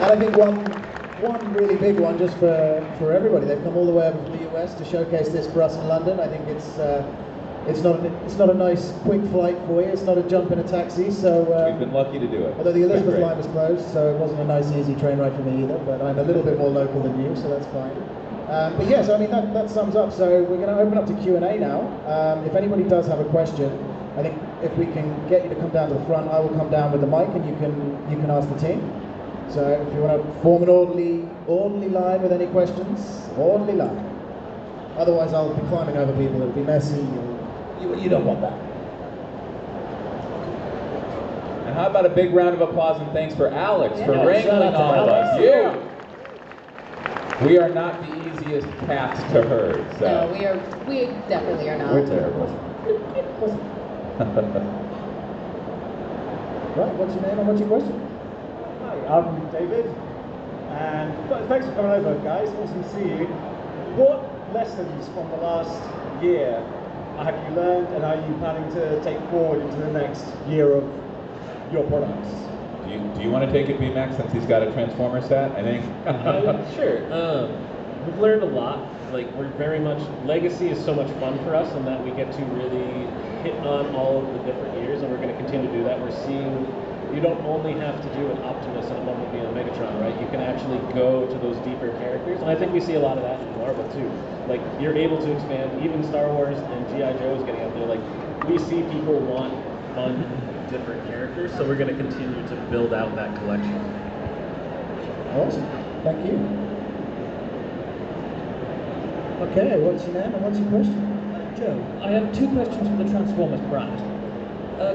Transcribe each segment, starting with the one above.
And I think one really big one just for everybody. They've come all the way over from the US to showcase this for us in London. I think it's not a nice quick flight for you. It's not a jump in a taxi. So we've been lucky to do it. Although the Elizabeth line was closed, so it wasn't a nice easy train ride for me either. But I'm a little bit more local than you, so that's fine. But yes, I mean that sums up. So we're going to open up to Q&A now. If anybody does have a question, I think if we can get you to come down to the front, I will come down with the mic and you can ask the team. So if you want to form an orderly line with any questions, orderly line. Otherwise, I'll be climbing over people. It'll be messy. You don't want that. And how about a big round of applause and thanks for Alex for wrangling all of us. Yeah. We are not the easiest cats to herd. So. No, we definitely are not. We're terrible. Right, what's your name and what's your question? Hi, I'm David, and thanks for coming over, guys. Awesome to see you. What lessons from the last year have you learned, and are you planning to take forward into the next year of your products? Do you want to take it, B-Max, since he's got a Transformer set, I think? Sure. We've learned a lot. Like, we're very much, Legacy is so much fun for us in that we get to really hit on all of the different years, and we're going to continue to do that. We're seeing, you don't only have to do an Optimus and a Bumblebee and a Megatron, right? You can actually go to those deeper characters, and I think we see a lot of that in Marvel too. Like, you're able to expand, even Star Wars and G.I. Joe is getting out there. Like, we see people want fun, different characters, so we're going to continue to build out that collection. Awesome, thank you. Okay, what's your name and what's your question? Joe, I have two questions for the Transformers brand.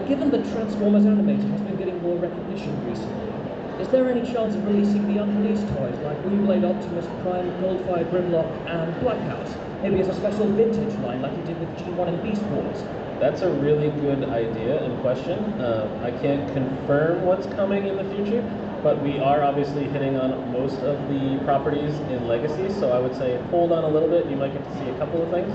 Given that Transformers Animated has been getting more recognition recently, is there any chance of releasing the unreleased toys like Blue Optimus Prime, Goldfire, Grimlock, and Black House? Maybe as a special vintage line like you did with G1 and Beast Wars? That's a really good idea and question. I can't confirm what's coming in the future, but we are obviously hitting on most of the properties in Legacy, so I would say hold on a little bit. You might get to see a couple of things.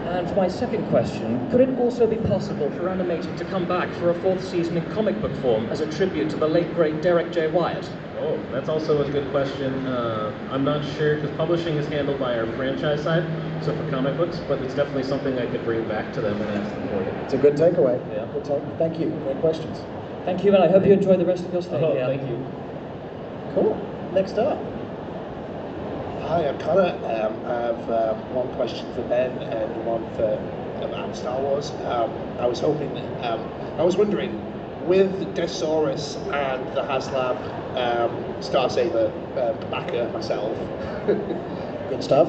And for my second question, could it also be possible for Animated to come back for a fourth season in comic book form as a tribute to the late great Derek J. Wyatt? Oh, that's also a good question. I'm not sure, because publishing is handled by our franchise side, so for comic books, but it's definitely something I could bring back to them and ask them for you. It's a good takeaway. Yeah. Good take. Thank you. Great questions. Thank you, and I hope you enjoy the rest of your stay here. Thank you. Cool. Next up. Hi, I'm Connor. I have one question for Ben and one for about Star Wars. I was wondering, with Deathsaurus and the HasLab Star Saber backer myself, good stuff.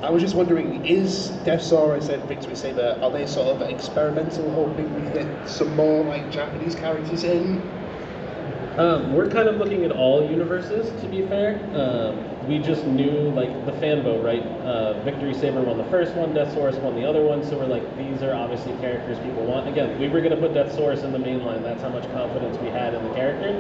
I was just wondering, is Deathsaurus and Victory Saber, are they sort of experimental, hoping we get some more like Japanese characters in? We're kind of looking at all universes, to be fair. We just knew, like, the fan vote, right? Victory Saber won the first one, Deathsaurus won the other one, so we're like, these are obviously characters people want. Again, we were going to put Deathsaurus in the main line, that's how much confidence we had in the character.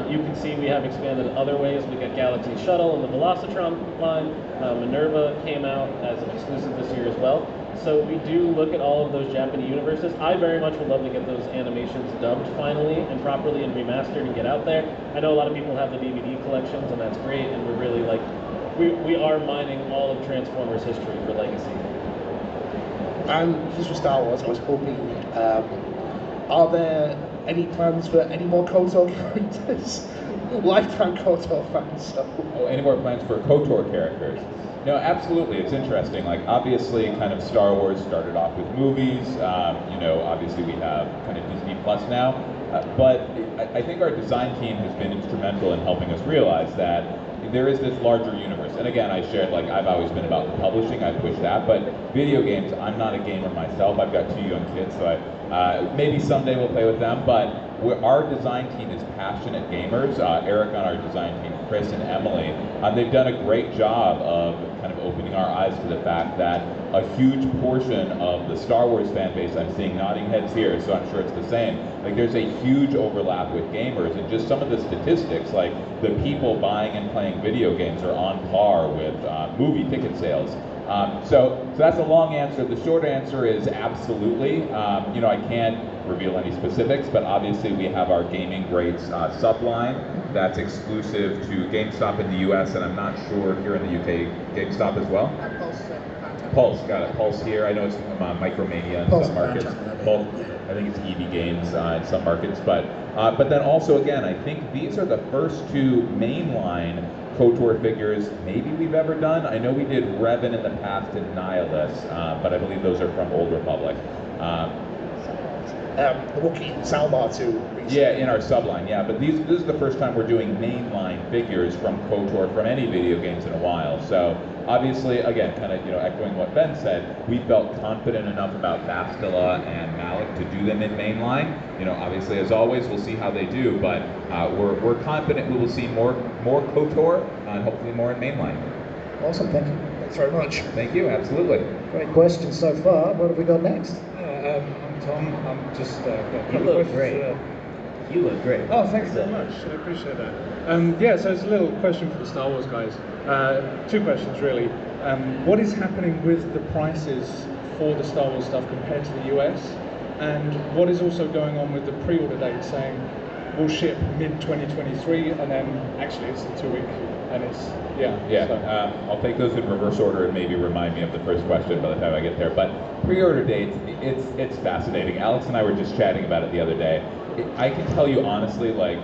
You can see we have expanded other ways. We got Galaxy Shuttle and the Velocitron line. Minerva came out as an exclusive this year as well. So we do look at all of those Japanese universes. I very much would love to get those animations dubbed finally and properly and remastered and get out there. I know a lot of people have the DVD collections, and that's great, and we're really like, we are mining all of Transformers history for Legacy. And just for Star Wars, I was hoping, are there any plans for any more KOTOR characters? Lifetime KOTOR fans, so. Oh, any more plans for KOTOR characters? No, absolutely. It's interesting. Like, obviously, kind of Star Wars started off with movies. Obviously we have kind of Disney Plus now. But I think our design team has been instrumental in helping us realize that there is this larger universe. And again, I shared, like, I've always been about the publishing. I push that. But video games, I'm not a gamer myself. I've got 2 young kids, so maybe someday we'll play with them. But our design team is passionate gamers. Eric on our design team, Chris and Emily, they've done a great job of kind of opening our eyes to the fact that a huge portion of the Star Wars fan base, I'm seeing nodding heads here, so I'm sure it's the same. Like, there's a huge overlap with gamers, and just some of the statistics, like the people buying and playing video games are on par with movie ticket sales. So that's a long answer. The short answer is absolutely. I can't reveal any specifics, but obviously we have our Gaming Greats subline that's exclusive to GameStop in the US, and I'm not sure here in the UK, GameStop as well? Pulse, got it. Pulse here. I know it's Micromania in Pulse some markets. franchise. Pulse, I think it's EV Games in some markets, but then also again, I think these are the first two mainline KOTOR figures maybe we've ever done. I know we did Revan in the past and Nihilus, but I believe those are from Old Republic. The Wookiee Salbar too. Yeah, in our subline, yeah. But this is the first time we're doing mainline figures from KOTOR from any video games in a while. So obviously, again, kind of echoing what Ben said, we felt confident enough about Bastila and Malik to do them in mainline. Obviously, as always, we'll see how they do, but we're confident we will see more KOTOR and hopefully more in mainline. Awesome, thank you. Thanks very much. Thank you, absolutely. Great questions so far. What have we got next? I'm Tom. I'm just got a You couple look of questions. great. You look great. Oh, thank you very much. I appreciate that. Yeah, so it's a little question for the Star Wars guys. Two questions really. What is happening with the prices for the Star Wars stuff compared to the US? And what is also going on with the pre-order date saying we'll ship mid-2023 and then actually it's the 2 week and it's, Yeah, so. I'll take those in reverse order and maybe remind me of the first question by the time I get there. But pre-order dates, it's fascinating. Alex and I were just chatting about it the other day. I can tell you honestly, like,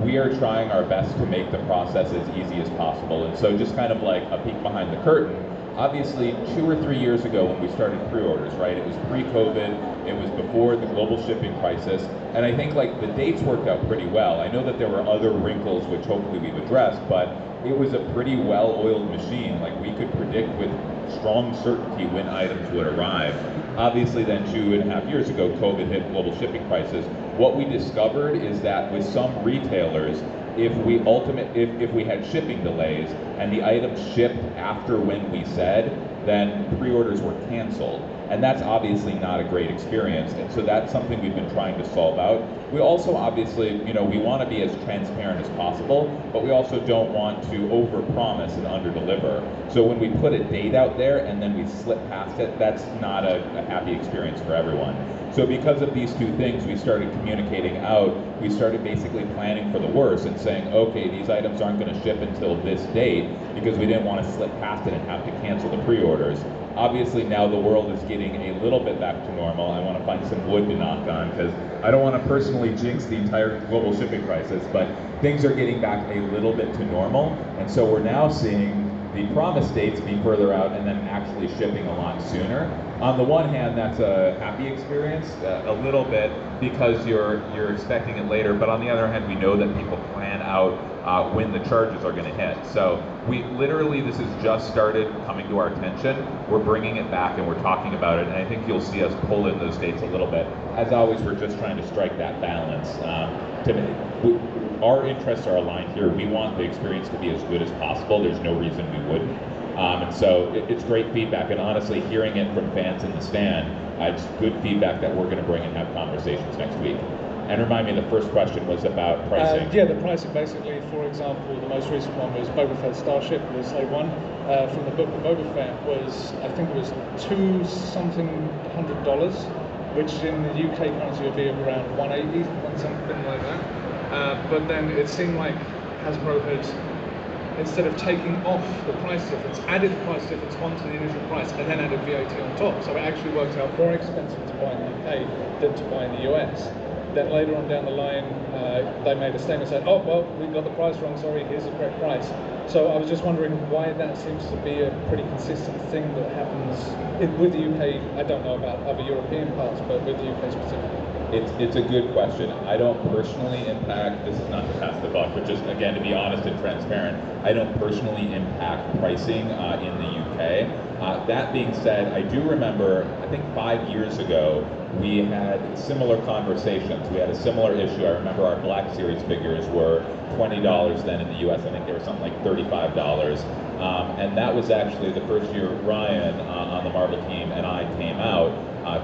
we are trying our best to make the process as easy as possible. And so just kind of like a peek behind the curtain, obviously 2 or 3 years ago when we started pre-orders, right? It was pre-COVID, it was before the global shipping crisis, and I think like the dates worked out pretty well. I know that there were other wrinkles which hopefully we've addressed, but it was a pretty well-oiled machine. Like we could predict with strong certainty when items would arrive. Obviously then 2.5 years ago, COVID hit, global shipping crisis. What we discovered is that with some retailers, if we had shipping delays and the items shipped after when we said, then pre-orders were canceled. And that's obviously not a great experience. And so that's something we've been trying to solve out. We also obviously, we want to be as transparent as possible, but we also don't want to overpromise and underdeliver. So when we put a date out there and then we slip past it, that's not a happy experience for everyone. So because of these two things, we started communicating out. We started basically planning for the worst and saying, okay, these items aren't going to ship until this date because we didn't want to slip past it and have to cancel the pre-orders. Obviously now the world is getting a little bit back to normal. I want to find some wood to knock on because I don't want to personally jinx the entire global shipping crisis, but things are getting back a little bit to normal. And so we're now seeing the promised dates be further out and then actually shipping a lot sooner. On the one hand, that's a happy experience, a little bit, because you're expecting it later, but on the other hand, we know that people plan out when the charges are going to hit. So this has just started coming to our attention. We're bringing it back and we're talking about it, and I think you'll see us pull in those dates a little bit. As always, we're just trying to strike that balance. Our interests are aligned here. We want the experience to be as good as possible. There's no reason we wouldn't. And so it's great feedback, and honestly, hearing it from fans in the stand, it's good feedback that we're going to bring and have conversations next week. And remind me, the first question was about pricing. Yeah, the pricing basically, for example, the most recent one was Boba Fett Starship, the Slave One, from the book of Boba Fett was, I think it was $2-something $100, which in the UK currency would be around 180, something like that. But then it seemed like Hasbro had, instead of taking off the price difference, added the price difference onto the initial price and then added VAT on top. So it actually works out more expensive to buy in the UK than to buy in the US. Then later on down the line, they made a statement saying, oh, well, we got the price wrong, sorry, here's the correct price. So I was just wondering why that seems to be a pretty consistent thing that happens with the UK. I don't know about other European parts, but with the UK specifically. It's a good question. I don't personally impact, this is not to pass the buck, but just again to be honest and transparent, I don't personally impact pricing in the UK. That being said, I do remember, I think 5 years ago, we had similar conversations. We had a similar issue. I remember our Black Series figures were $20 then in the US. I think they were something like $35. And that was actually the first year Ryan on the Marvel team and I came out.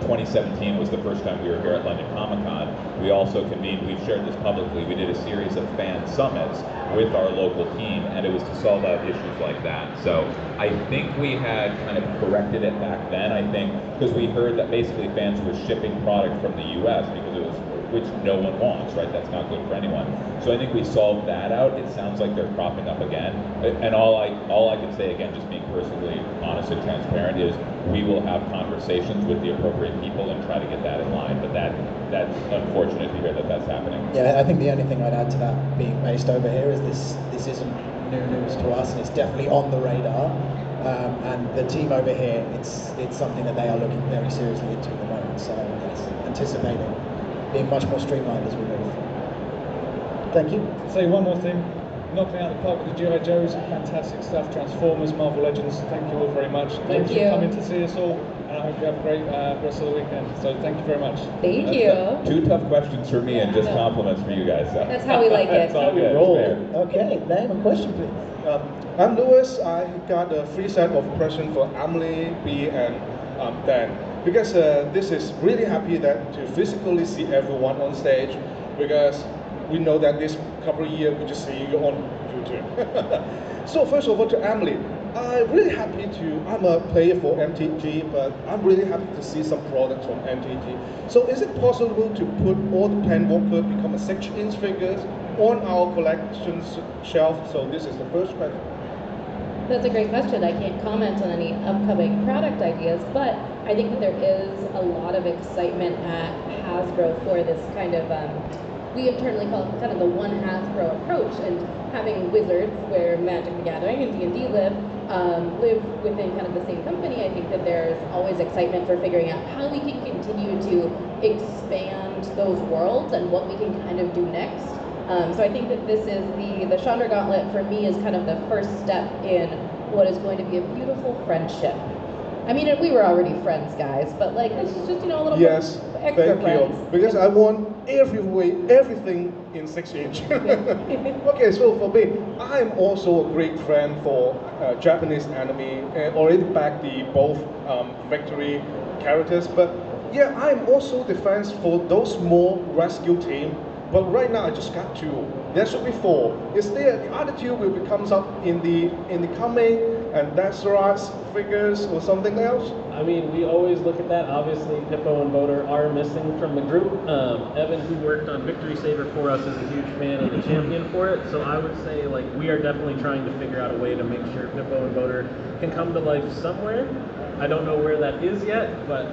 2017 was the first time we were here at London Comic Con. We also convened, we've shared this publicly, we did a series of fan summits with our local team, and it was to solve out issues like that. So I think we had kind of corrected it back then, I think, because we heard that basically fans were shipping product from the US because it was, which no one wants, right? That's not good for anyone. So I think we solved that out. It sounds like they're cropping up again. And all I can say, again, just being personally honest and transparent, is we will have conversations with the appropriate people and try to get that in line. But that's unfortunate to hear that that's happening. Yeah, I think the only thing I'd add to that, being based over here, is this isn't new news to us, and it's definitely on the radar. And the team over here, it's something that they are looking very seriously into at the moment. So yes, anticipating being much more streamlined as we move. Thank you. Say one more thing. Knocking out the park with the G.I. Joes, fantastic stuff. Transformers, Marvel Legends, thank you all very much. Thanks you. for coming to see us all, and I hope you have a great rest of the weekend. So thank you very much. Thank you. Two tough questions for me and just compliments for you guys. So. That's how we like it. That's all good. Roll. Fair. Okay, name and question, please. I'm Lewis. I got a free set of present for Emily, B, and Dan. Because this is really happy that to physically see everyone on stage, because we know that this couple of years we just see you on YouTube. So first of all, to Emily, I'm really happy I'm a player for MTG, but I'm really happy to see some products from MTG. So is it possible to put all the Planewalker become a 6-inch figures on our collections shelf? So this is the first question. That's a great question. I can't comment on any upcoming product ideas, but I think that there is a lot of excitement at Hasbro for this kind of, we internally call it kind of the one Hasbro approach, and having Wizards, where Magic the Gathering and D&D live within kind of the same company. I think that there's always excitement for figuring out how we can continue to expand those worlds and what we can kind of do next. So I think that this is the Chandra Gauntlet for me is kind of the first step in what is going to be a beautiful friendship. I mean, we were already friends, guys, but like this is just, you know, a little bit extra thank friends. you. Because I want everything in 6-inch. Okay, so for me, I'm also a great fan for Japanese anime. Already back the both Victory characters, but yeah, I'm also the fans for those more rescue team. But right now I just got 2. There should be 4. Is there the other 2 will become up in the coming, and that's figures or something else? I mean, we always look at that. Obviously, Pippo and Boater are missing from the group. Evan, who worked on Victory Saber for us, is a huge fan and a champion for it. So I would say, like, we are definitely trying to figure out a way to make sure Pippo and Boater can come to life somewhere. I don't know where that is yet, but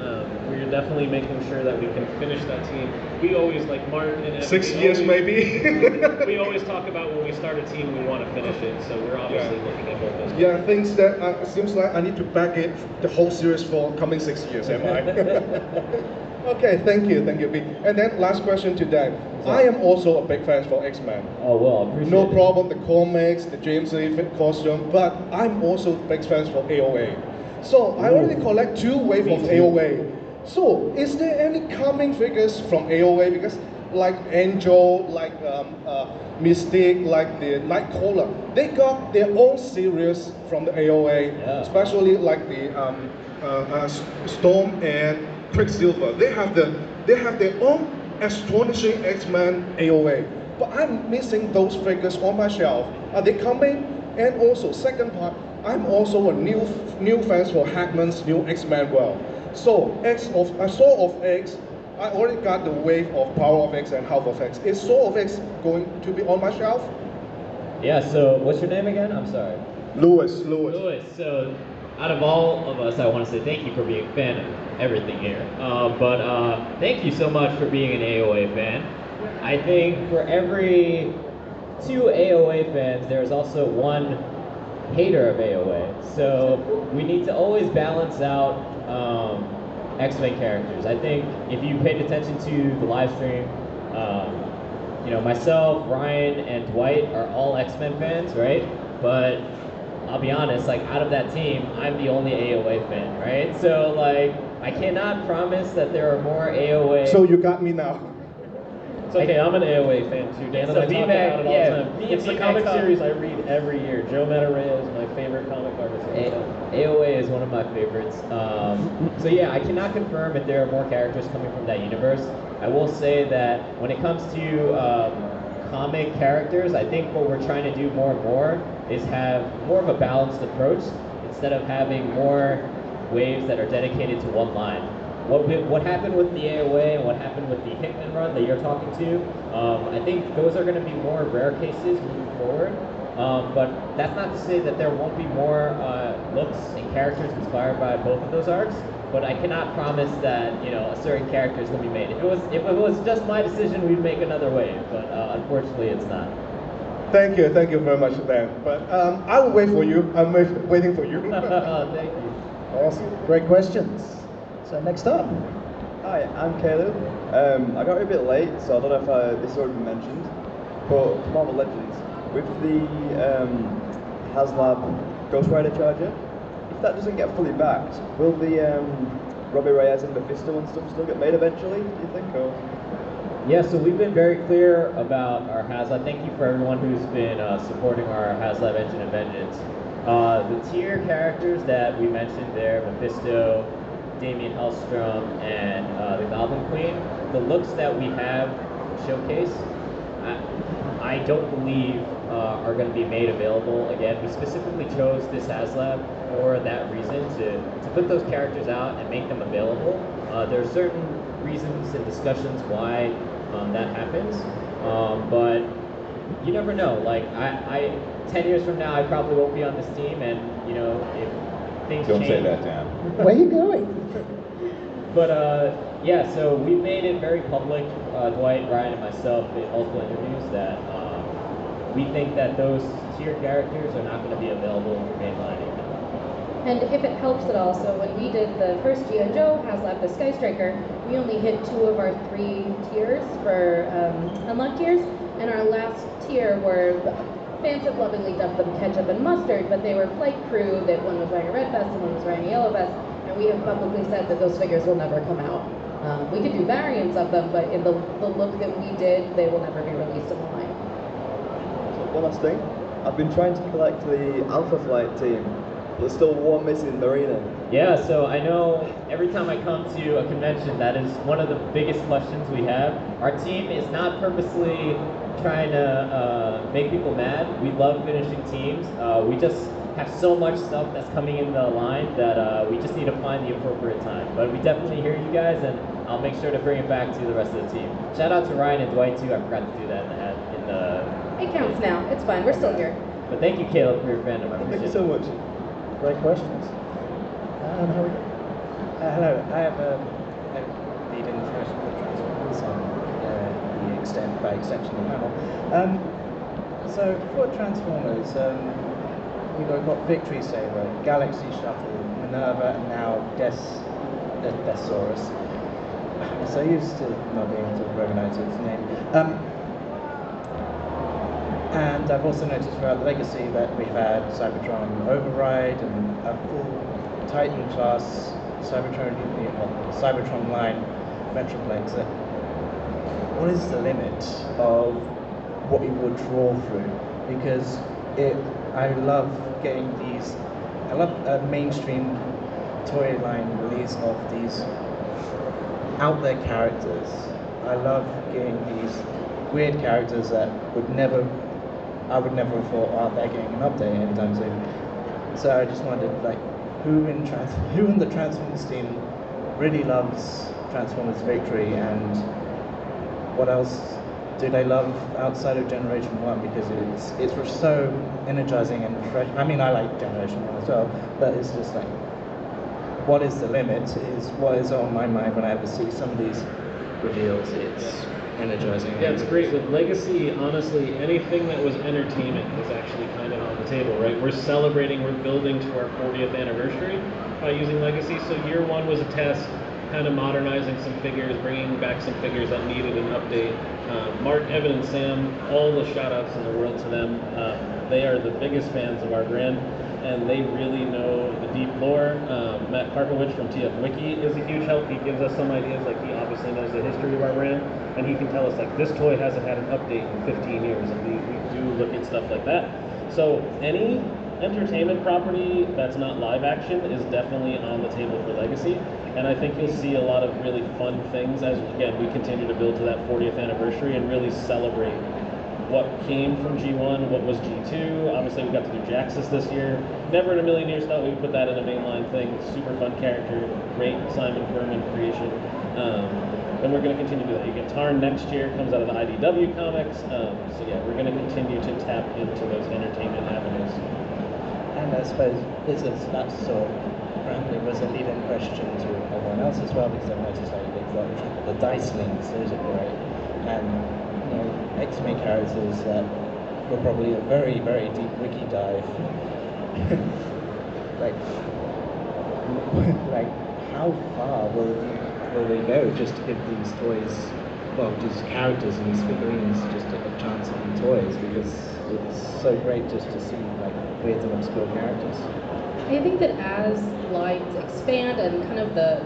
we're definitely making sure that we can finish that team. We always, like Mark and Evan, 6 years maybe. we always talk about when we start a team, we want to finish it. So we're obviously looking at both those. Yeah, things that it seems like I need to back it the whole series for coming 6 years, am I? Okay, thank you, B. And then last question to Dan. I am also a big fan for X-Men. Oh well, appreciate No it. problem, the comics, the James Lee costume, but I'm also big fan for AOA. So I already collect 2 waves of AOA. So is there any coming figures from AOA? Because like Angel, like Mystic, like the Nightcrawler, they got their own series from the AOA, especially like the Storm and Quicksilver. They have their own astonishing X-Men AOA. But I'm missing those figures on my shelf. Are they coming? And also, second part, I'm also a new fan for Hackman's new X-Men world. So Sword of X, I already got the wave of Power of X and Half of X. Is Sword of X going to be on my shelf? Yeah, so what's your name again? I'm sorry. Lewis. So out of all of us, I want to say thank you for being a fan of everything here. But thank you so much for being an AOA fan. I think for every 2 AOA fans, there's also 1 hater of AOA. So we need to always balance out X-Men characters. I think if you paid attention to the live stream, you know, myself, Ryan, and Dwight are all X-Men fans, right? But I'll be honest, like out of that team, I'm the only AOA fan, right? So like, I cannot promise that there are more AOA. So you got me now. It's okay, I'm an AOA fan too. Dan and So I talk VMAX, about it all yeah, the time. me It's and the VMAX comic talk. series I read every year. Joe Madureira is my favorite comic artist of all time. AOA is one of my favorites. So yeah, I cannot confirm if there are more characters coming from that universe. I will say that when it comes to comic characters, I think what we're trying to do more and more is have more of a balanced approach instead of having more waves that are dedicated to one line. What happened with the AOA and what happened with the Hickman run that you're talking to, I think those are going to be more rare cases moving forward. But that's not to say that there won't be more looks and characters inspired by both of those arcs. But I cannot promise that a certain character is going to be made. If it was just my decision, we'd make another wave. But unfortunately, it's not. Thank you very much, Dan. But I will wait for you. I'm waiting for you. Thank you. Awesome. Great questions. So next up. Hi, I'm Caleb. I got here a bit late, so I don't know if this has already been mentioned. But Marvel Legends, with the HasLab Ghost Rider Charger, if that doesn't get fully backed, will the Robbie Reyes and Mephisto and stuff still get made eventually, do you think? Or? Yeah, so we've been very clear about our HasLab. Thank you for everyone who's been supporting our HasLab Engine of Vengeance. The tier characters that we mentioned there, Mephisto, Damien Hellstrom, and the Goblin Queen, the looks that we have showcased, I don't believe are going to be made available again. We specifically chose this HasLab for that reason, to put those characters out and make them available. There are certain reasons and discussions why that happens, but you never know. Like, 10 years from now, I probably won't be on this team, and if things Don't change. say that, Dan. Where are you going? But yeah, so we've made it very public, Dwight, Ryan, and myself, in multiple interviews, that we think that those tier characters are not going to be available for mainlining. And if it helps at all, so when we did the first G.I. Joe HasLab, the Sky Striker, we only hit 2 of our 3 tiers for unlock tiers, and our last tier were, fans have lovingly dubbed them ketchup and mustard, but they were flight crew, that one was wearing a red vest and one was wearing a yellow vest, and we have publicly said that those figures will never come out. We could do variants of them, but in the look that we did, they will never be released in the line. So one last thing, I've been trying to collect the Alpha Flight team. There's still one missing, Marina. Yeah, so I know every time I come to a convention, that is one of the biggest questions we have. Our team is not purposely trying to make people mad. We love finishing teams. We just have so much stuff that's coming in the line that we just need to find the appropriate time. But we definitely hear you guys, and I'll make sure to bring it back to the rest of the team. Shout out to Ryan and Dwight too. I forgot to do that in the It counts now. It's fine. We're still here. But thank you, Caleb, for your fandom. I appreciate Thank you so much. Great questions. And how are you? Hello, I have a lead information for Transformers and by extension the panel. So for Transformers, we've got Victory Saber, Galaxy Shuttle, Minerva, and now Deathsaurus. I'm so used to not being able to recognize its name. And I've also noticed throughout the Legacy that we've had Cybertron Override and a full Titan class Cybertron line Metroplex. What is the limit of what you would draw through? Because I love getting these. I love a mainstream toy line release of these out there characters. I love getting these weird characters that I would never have thought, oh, they're getting an update anytime soon. So I just wondered, like, who in the Transformers team really loves Transformers Victory, and what else do they love outside of Generation 1? Because it's so energizing and fresh. I mean, I like Generation 1 as well, but it's just like, what is the limit is what is on my mind when I ever see some of these reveals. It's energizing. Yeah, it's great. With Legacy, honestly, anything that was entertainment was actually kind of on the table, right? We're celebrating, we're building to our 40th anniversary using Legacy. So year 1 was a test. kind of modernizing some figures, bringing back some figures that needed an update. Mark, Evan, and Sam, all the shout outs in the world to them. They are the biggest fans of our brand, and they really know the deep lore. Matt Karpowicz from TF Wiki is a huge help. He gives us some ideas, like he obviously knows the history of our brand, and he can tell us like this toy hasn't had an update in 15 years, and we do look at stuff like that. So any entertainment property that's not live action is definitely on the table for Legacy, and I think you'll see a lot of really fun things as, again, we continue to build to that 40th anniversary and really celebrate what came from G1, what was G2. Obviously, we got to do Jaxus this year. Never in a million years thought we would put that in a mainline thing. Super fun character, great Simon Furman creation. And we're going to continue to do that. You get Tarn next year, comes out of the IDW comics. So yeah, we're going to continue to tap into those entertainment avenues. And I suppose that sort of rambling was a lead-in question to everyone else as well, because I've noticed like they've got the dice links, those are great. And you know, X-Men characters that were probably a very, very deep wiki dive. like how far will they go just to give these toys, well, these characters and these figurines just a chance to be toys, because it's so great just to see like weird and obscure characters. I think that as lines expand and kind of the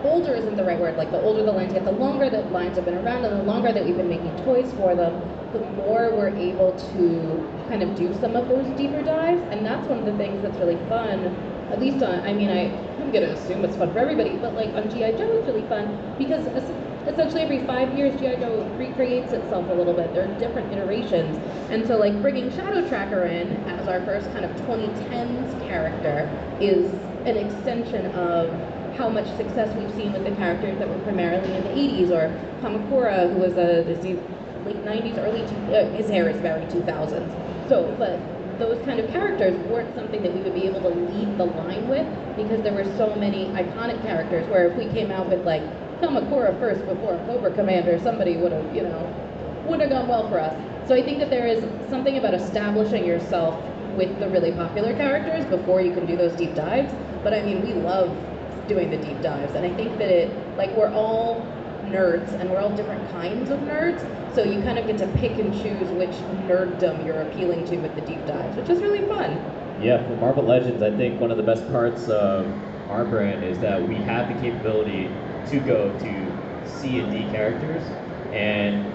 older isn't the right word, like the older the lines get, the longer that lines have been around and the longer that we've been making toys for them, the more we're able to kind of do some of those deeper dives. And that's one of the things that's really fun, at least on, I'm gonna assume it's fun for everybody, but like on G.I. Joe it's really fun because essentially every 5 years G.I. Joe recreates itself a little bit. There are different iterations. And so like bringing Shadow Tracker in as our first kind of 2010s character is an extension of how much success we've seen with the characters that were primarily in the 80s, or Kamakura, who was late 90s, his hair is very 2000s. So, but those kind of characters weren't something that we would be able to lead the line with because there were so many iconic characters where if we came out with like Kamakura first before Cobra Commander, somebody would have, wouldn't have gone well for us. So I think that there is something about establishing yourself with the really popular characters before you can do those deep dives. But I mean, we love doing the deep dives, and I think that we're all nerds and we're all different kinds of nerds, so you kind of get to pick and choose which nerddom you're appealing to with the deep dives, which is really fun. Yeah, for Marvel Legends, I think one of the best parts of our brand is that we have the capability to go to C and D characters, and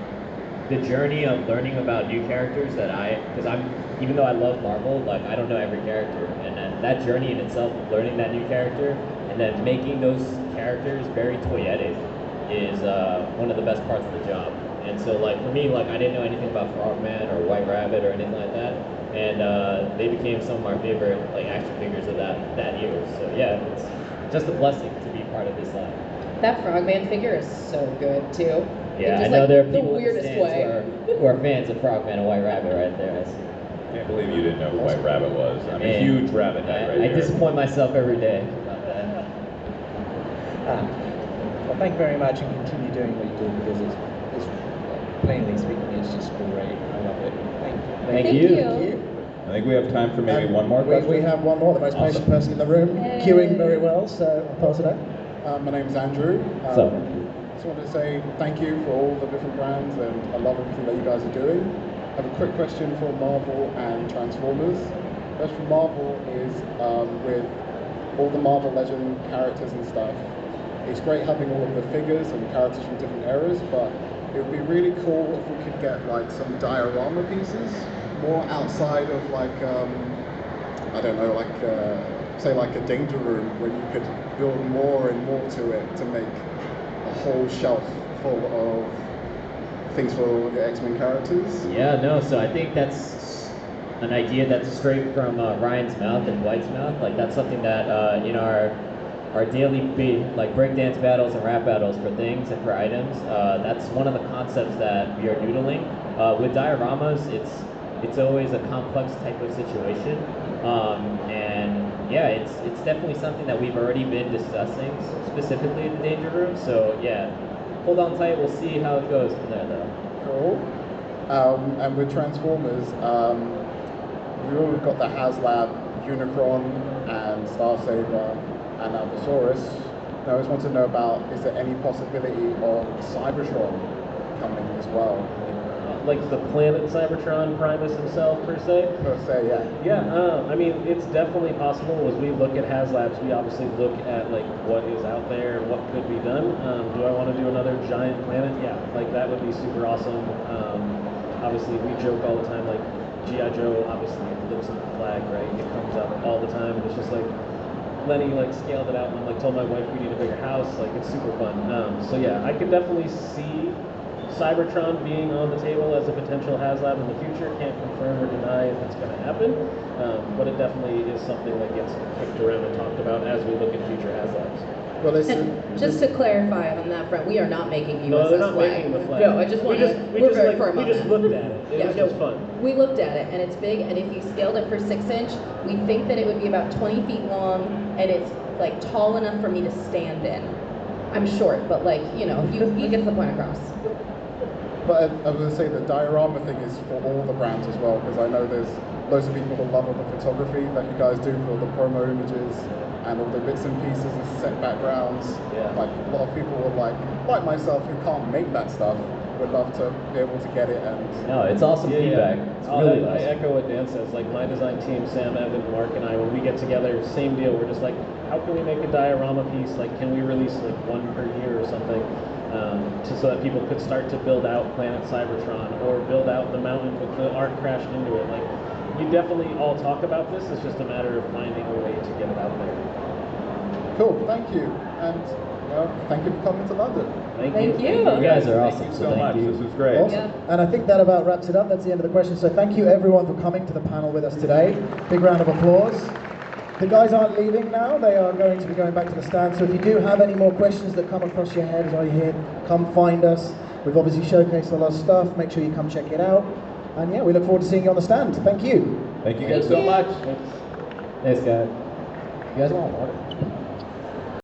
the journey of learning about new characters even though I love Marvel, like I don't know every character, and that journey in itself of learning that new character and then making those characters very toyetic is one of the best parts of the job. And so like for me, like I didn't know anything about Frogman or White Rabbit or anything like that, and they became some of my favorite like action figures of that year. So yeah, it's just a blessing to be part of this line. That Frogman figure is so good too. Yeah, I know there are people in the stands who are fans of Frogman and White Rabbit right there. I can't believe you didn't know who White Rabbit was. I'm a huge rabbit head right I here. disappoint myself every day about that. Well, thank you very much, and continue doing what you do, because it's plainly speaking, it's just great. I love it. Thank you. I think we have time for maybe one more question. We have one more, the most patient person in the room, queuing very well, so I'll pass it out. My name's Andrew. So. Just wanted to say thank you for all the different brands, and I love everything that you guys are doing. I have a quick question for Marvel and Transformers. First for Marvel is with all the Marvel Legend characters and stuff, it's great having all of the figures and characters from different eras, but it would be really cool if we could get like some diorama pieces, more outside of like, I don't know, like say like a Danger Room, where you could build more and more to it to make a whole shelf full of things for all the X-Men characters. Yeah, no, so I think that's an idea that's straight from Ryan's mouth and Dwight's mouth. Like that's something that in our daily like breakdance battles and rap battles for things and for items, that's one of the concepts that we are noodling. With dioramas, it's always a complex type of situation, and yeah, it's definitely something that we've already been discussing specifically in the Danger Room. So yeah, hold on tight. We'll see how it goes from there, though. Cool. And with Transformers, we've already got the HasLab Unicron and Starsaber and Allosaurus. I just want to know about, is there any possibility of Cybertron coming as well? Like the planet Cybertron Primus himself, per se? Per se, yeah. Yeah, I mean, it's definitely possible. As we look at HasLabs, we obviously look at like what is out there, what could be done. Do I want to do another giant planet? Yeah, like that would be super awesome. Obviously, we joke all the time, like G.I. Joe obviously lives in the flag, right? It comes up all the time, and it's just like Lenny like scaled it out and like told my wife we need a bigger house. Like it's super fun. So yeah, I could definitely see Cybertron being on the table as a potential HasLab in the future. Can't confirm or deny if it's going to happen, but it definitely is something that gets kicked around and talked about as we look at future HasLabs. Well, and just to clarify on that front, we are not making USS No, they're not flag. making the flag. No, I just want to. We're very firm we on just that. looked at it. It was just fun. We looked at it, and it's big. And if you scaled it for 6-inch, we think that it would be about 20 feet long, and it's like tall enough for me to stand in. I'm short, but like you get the point across. But I was going to say the diorama thing is for all the brands as well, because I know there's loads of people who love all the photography that you guys do for the promo images and all the bits and pieces and set backgrounds. Yeah. Like a lot of people would like myself who can't make that stuff, would love to be able to get it and... No, it's awesome feedback. It's really I awesome. echo what Dan says. Like my design team, Sam, Evan, Mark, and I, when we get together, same deal. We're just like, how can we make a diorama piece? Like, can we release like one per year or something? So that people could start to build out Planet Cybertron or build out the mountain with the ark crashed into it. Like, we definitely all talk about this. It's just a matter of finding a way to get it out there. Cool, thank you. And thank you for coming to London. Thank you. You guys are awesome. Thank you so much. This was great. Awesome. Yeah. And I think that about wraps it up. That's the end of the question. So thank you everyone for coming to the panel with us today. Big round of applause. The guys aren't leaving now. They are going to be going back to the stand. So if you do have any more questions that come across your head while you're here, come find us. We've obviously showcased a lot of stuff. Make sure you come check it out. And yeah, we look forward to seeing you on the stand. Thank you. Thank you guys so much. Thanks, guys. You guys want water?